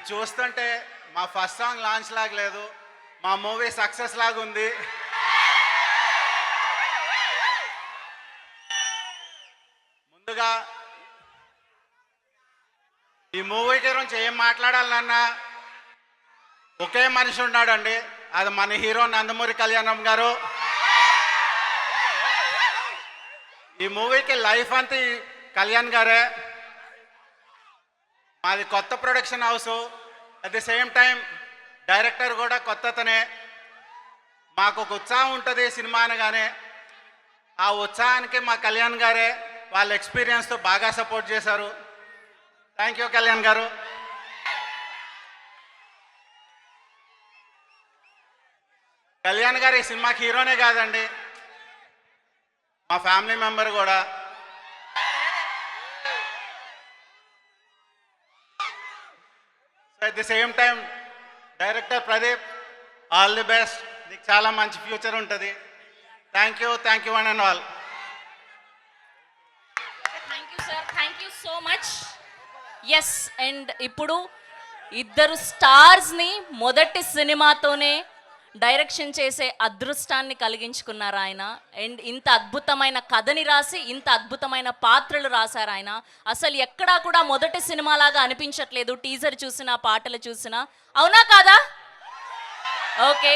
ఇది చూస్తుంటే మా ఫస్ట్ సాంగ్ లాంచ్ లాగా లేదు, మా మూవీ సక్సెస్ లాగా ఉంది. ముందుగా ఈ మూవీ గురించి ఏం మాట్లాడాలన్నా ఒకే మనిషి ఉన్నాడండి, అది మన హీరో నందమూరి కళ్యాణం గారు. ఈ మూవీకి లైఫ్ అంతా ఈ కళ్యాణ్ గారే. మాది కొత్త production house, at the same time director కూడా కొత్తతనే. మాకు ఒక ఉత్సాహం ఉంటుంది సినిమా అనగానే, ఆ ఉత్సాహానికి మా కళ్యాణ్ గారే వాళ్ళ ఎక్స్పీరియన్స్తో బాగా సపోర్ట్ చేశారు. థ్యాంక్ యూ కళ్యాణ్ గారు. కళ్యాణ్ గారు ఈ సినిమాకి హీరోనే కాదండి, మా ఫ్యామిలీ మెంబర్ కూడా. So at the same time director Pradeep, all the best, నీకు చాలా మంచి ఫ్యూచర్ ఉంటుంది. Thank you one and all. Thank you sir, thank you so much. Yes, and ఇప్పుడు ఇద్దరు స్టార్స్ని మొదటి సినిమాతోనే డైరెక్షన్ చేసే అదృష్టాన్ని కలిగించుకున్నారు ఆయన. అండ్ ఇంత అద్భుతమైన కథని రాసి ఇంత అద్భుతమైన పాత్రలు రాశారు ఆయన. అసలు ఎక్కడా కూడా మొదటి సినిమాలాగా అనిపించట్లేదు, టీజర్ చూసినా పాటలు చూసినా. అవునా కాదా? Okay.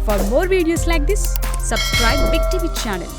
For more videos like this, subscribe Big TV channel.